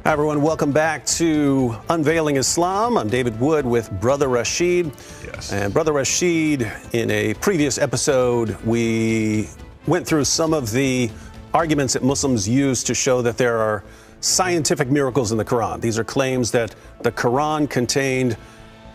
Hi, everyone. Welcome back to Unveiling Islam. I'm David Wood with Brother Rachid. Yes. And Brother Rachid, in a previous episode, we went through some of the arguments that Muslims use to show that there are scientific miracles in the Quran. These are claims that the Quran contained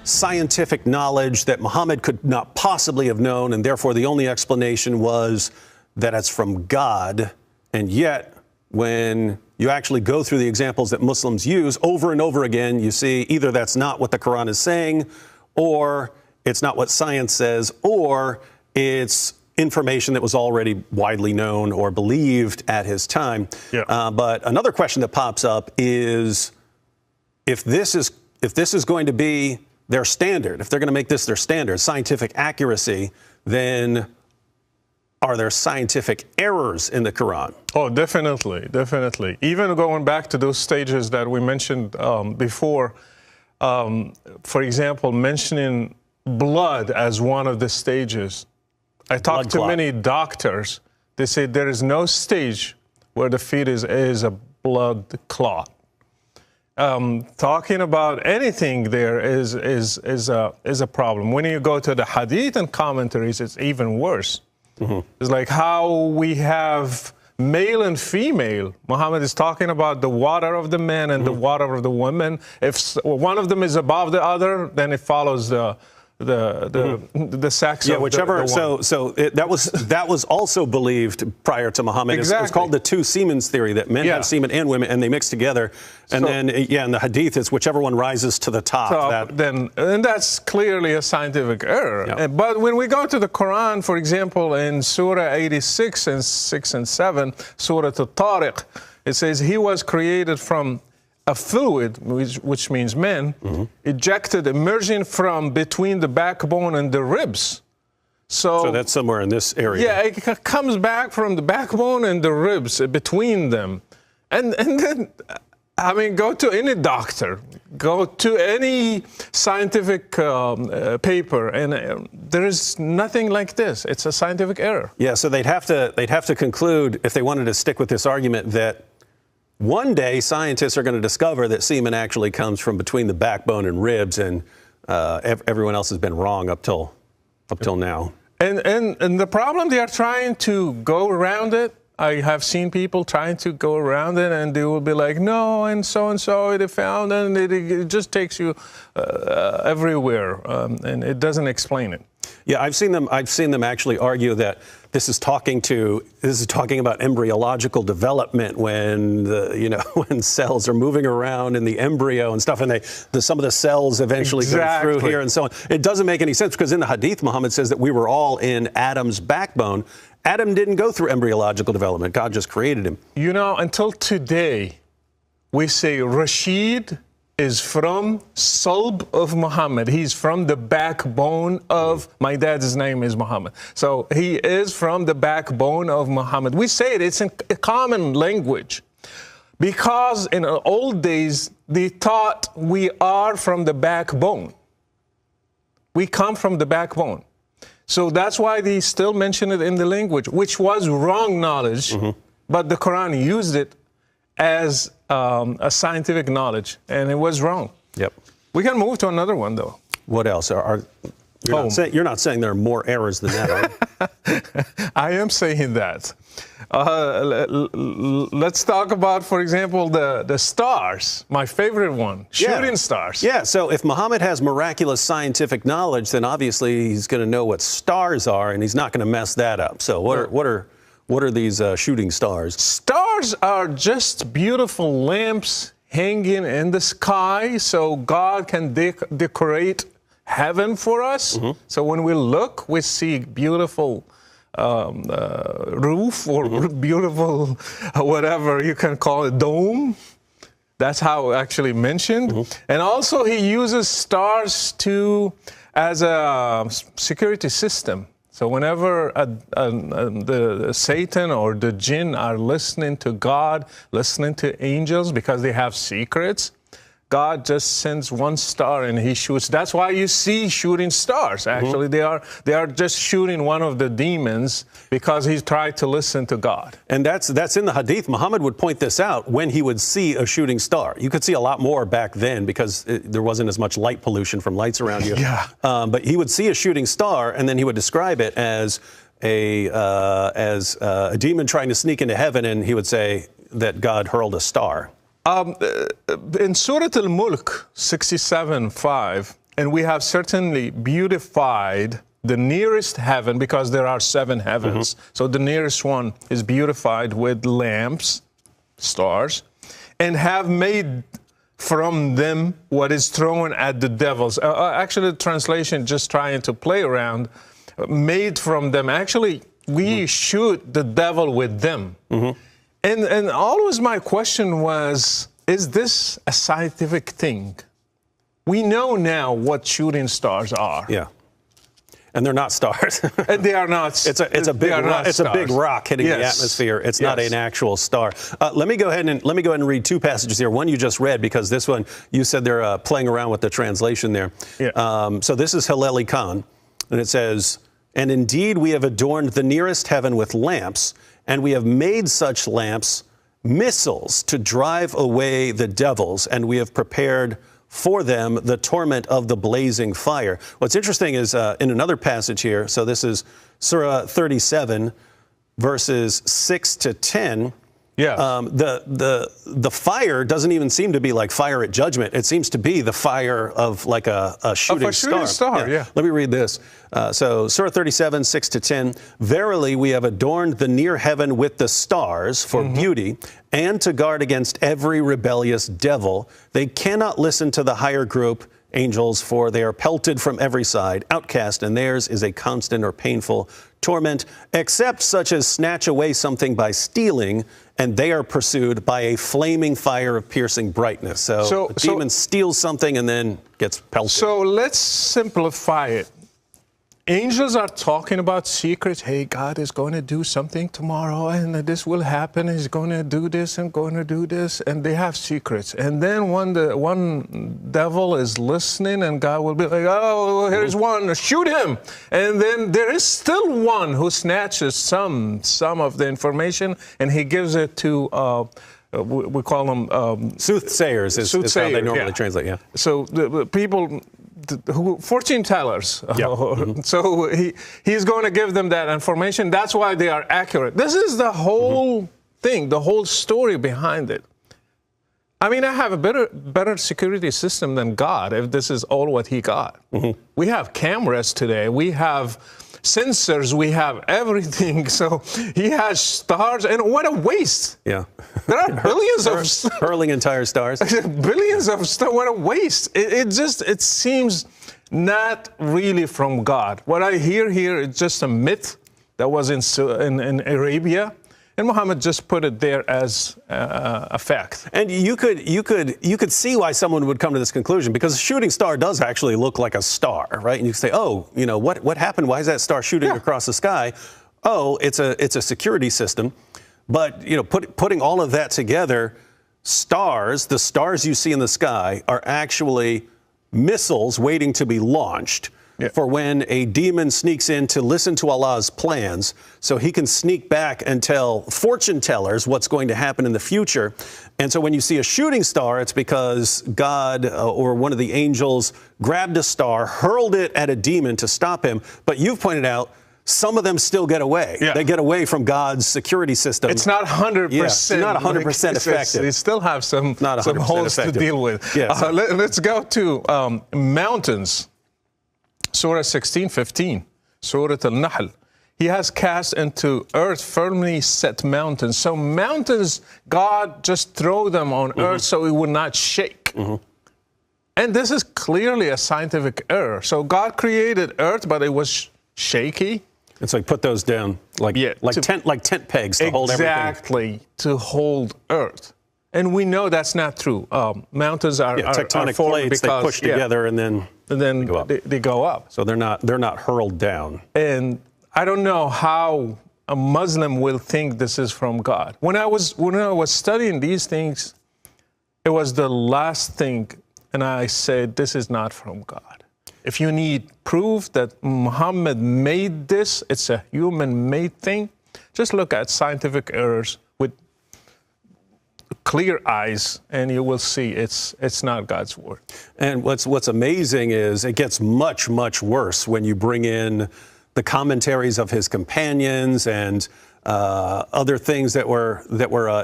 scientific knowledge that Muhammad could not possibly have known, and therefore the only explanation was that it's from God. And yet, when you actually go through the examples that Muslims use over and over again, you see either that's not what the Quran is saying, or it's not what science says, or it's information that was already widely known or believed at his time. Yeah. But another question that pops up is, if this is going to be their standard, if they're going to make this their standard, scientific accuracy, then are there scientific errors in the Quran? Oh, definitely, definitely. Even going back to those stages that we mentioned before, for example, mentioning blood as one of the stages. I talked to many doctors. They say there is no stage where the fetus is a blood clot. Talking about anything there is a problem. When you go to the hadith and commentaries, it's even worse. Mm-hmm. It's like how we have male and female. Muhammad is talking about the water of the men and the water of the women. If one of them is above the other, then it follows the sex of whichever. That was also believed prior to Muhammad. Exactly. It's called the two semens theory, that men have semen and women, and they mix together. And then in the hadith, it's whichever one rises to the top. And that's clearly a scientific error. Yeah. But when we go to the Quran, for example, in Surah 86 and 6 and 7, Surah Al-Tariq, it says he was created from a fluid, which means men, ejected, emerging from between the backbone and the ribs. So that's somewhere in this area. Yeah, it comes back from the backbone and the ribs, between them. And then, I mean, go to any doctor, go to any scientific paper, and there is nothing like this. It's a scientific error. Yeah, so they'd have to conclude, if they wanted to stick with this argument, that one day scientists are going to discover that semen actually comes from between the backbone and ribs, and everyone else has been wrong up till now. And the problem, they are trying to go around it. I have seen people trying to go around it, and they will be like, no, and so they found, and it just takes you everywhere, and it doesn't explain it. Yeah, I've seen them actually argue that this is talking about embryological development, when when cells are moving around in the embryo and stuff, and some of the cells eventually go through here and so on. It doesn't make any sense, because in the hadith, Muhammad says that we were all in Adam's backbone. Adam didn't go through embryological development. God just created him. Until today, we say Rashid is from Sulb of Muhammad. He's from the backbone of, my dad's name is Muhammad. So he is from the backbone of Muhammad. We say it, it's in a common language. Because in the old days, they thought we are from the backbone. We come from the backbone. So that's why they still mention it in the language, which was wrong knowledge, but the Quran used it as a scientific knowledge, and it was wrong. Yep. We can move to another one, though. What else? You're not saying there are more errors than that, are you? I am saying that. Let's talk about, for example, the stars. My favorite one, shooting stars. Yeah, so if Muhammad has miraculous scientific knowledge, then obviously he's going to know what stars are, and he's not going to mess that up. So what are these shooting stars? Stars are just beautiful lamps hanging in the sky, so God can decorate heaven for us. So when we look, we see beautiful roof, or beautiful, whatever you can call it, dome. That's how actually mentioned. And also he uses stars as a security system. So whenever the Satan or the jinn are listening to God, listening to angels, because they have secrets, God just sends one star and he shoots. That's why you see shooting stars. Actually, they are just shooting one of the demons because he tried to listen to God. And that's in the Hadith. Muhammad would point this out when he would see a shooting star. You could see a lot more back then because there wasn't as much light pollution from lights around you. Yeah. But he would see a shooting star, and then he would describe it as a demon trying to sneak into heaven, and he would say that God hurled a star. In Surah Al-Mulk 67:5, and we have certainly beautified the nearest heaven because there are 7 heavens. So the nearest one is beautified with lamps, stars, and have made from them what is thrown at the devils. Actually, the translation just trying to play around. Made from them. Actually, we shoot the devil with them. And always my question was, is this a scientific thing? We know now what shooting stars are. Yeah. And they're not stars. And they are not. It's a big rock hitting the atmosphere. It's not an actual star. Let me go ahead and read 2 passages here. One you just read, because this one you said they're playing around with the translation there. Yeah. So this is Haleli Khan, and it says, "And indeed we have adorned the nearest heaven with lamps, and we have made such lamps missiles to drive away the devils, and we have prepared for them the torment of the blazing fire." What's interesting is in another passage here, so this is Surah 37, verses 6 to 10. Yeah. The fire doesn't even seem to be like fire at judgment. It seems to be the fire of like a shooting star. Yeah. Let me read this. So Surah 37, 6 to 10. "Verily we have adorned the near heaven with the stars for beauty and to guard against every rebellious devil. They cannot listen to the higher group, angels, for they are pelted from every side, outcast, and theirs is a constant or painful torment, except such as snatch away something by stealing, and they are pursued by a flaming fire of piercing brightness." So the demon steals something and then gets pelted. So let's simplify it. Angels are talking about secrets. Hey, God is going to do something tomorrow, and this will happen. He's going to do this and going to do this, and they have secrets. And then when the one devil is listening, and God will be like, "Oh, here's one, shoot him." And then there is still one who snatches some of the information, and he gives it to we call them soothsayers is how they normally translate. Yeah. So the people who fortune tellers. So he's going to give them that information. That's why they are accurate. This is the whole thing, the whole story behind it. I mean, I have a better security system than God if this is all what he got. We have cameras today. We have sensors. We have everything. So he has stars. And what a waste. Yeah. There are billions of stars. Hurling entire stars. Billions of stars. What a waste. It seems not really from God. What I hear here is just a myth that was in Arabia. And Muhammad just put it there as a fact. And you could see why someone would come to this conclusion, because a shooting star does actually look like a star, right? And you say, oh, you know, what happened? Why is that star shooting across the sky? Oh, it's a security system. But you know, putting all of that together, the stars you see in the sky are actually missiles waiting to be launched. For when a demon sneaks in to listen to Allah's plans, so he can sneak back and tell fortune tellers what's going to happen in the future. And so when you see a shooting star, it's because God or one of the angels grabbed a star, hurled it at a demon to stop him. But you've pointed out, some of them still get away. They get away from God's security system. It's not 100%. It's not 100% effective. They still have some holes to deal with. Let's go to mountains. Surah 16:15, Surah Al-Nahl. He has cast into earth firmly set mountains. So mountains, God just throw them on earth so it would not shake. And this is clearly a scientific error. So God created earth, but it was shaky. And so he put those down like tent pegs to hold everything. Exactly, to hold earth. And we know that's not true. Mountains are tectonic plates. They push together and then they go up. So they're not hurled down. And I don't know how a Muslim will think this is from God. When I was studying these things, it was the last thing and I said, this is not from God. If you need proof that Muhammad made this, it's a human-made thing, just look at scientific errors with clear eyes, and you will see it's not God's word. And what's amazing is it gets much, much worse when you bring in the commentaries of his companions and other things that were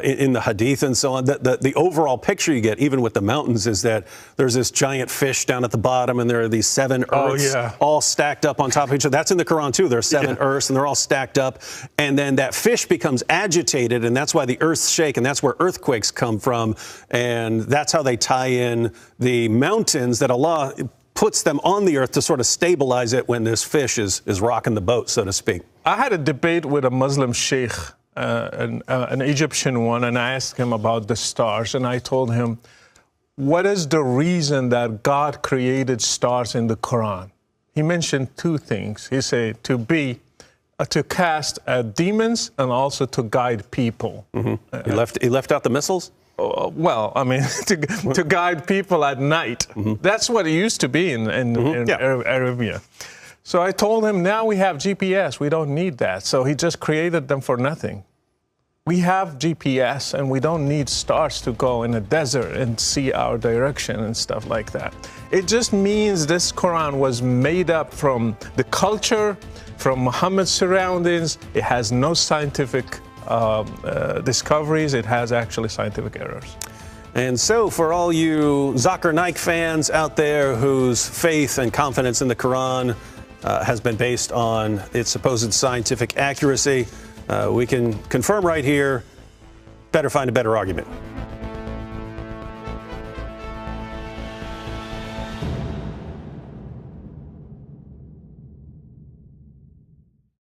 in the hadith and so on. The overall picture you get, even with the mountains, is that there's this giant fish down at the bottom, and there are these 7 earths all stacked up on top of each other. That's in the Quran too. There's 7 earths, and they're all stacked up. And then that fish becomes agitated, and that's why the earths shake, and that's where earthquakes come from. And that's how they tie in the mountains that Allah puts them on the earth to sort of stabilize it when this fish is rocking the boat, so to speak. I had a debate with a Muslim sheikh, an Egyptian one, and I asked him about the stars, and I told him, what is the reason that God created stars in the Quran? He mentioned 2 things. He said to cast demons and also to guide people. He left out the missiles? Well, I mean, to guide people at night. That's what it used to be in Arabia. So I told him, now we have GPS. We don't need that. So he just created them for nothing. We have GPS, and we don't need stars to go in a desert and see our direction and stuff like that. It just means this Quran was made up from the culture, from Muhammad's surroundings. It has no scientific discoveries. It has actually scientific errors. And so for all you Zakir Naik fans out there whose faith and confidence in the Quran has been based on its supposed scientific accuracy, we can confirm right here, better find a better argument.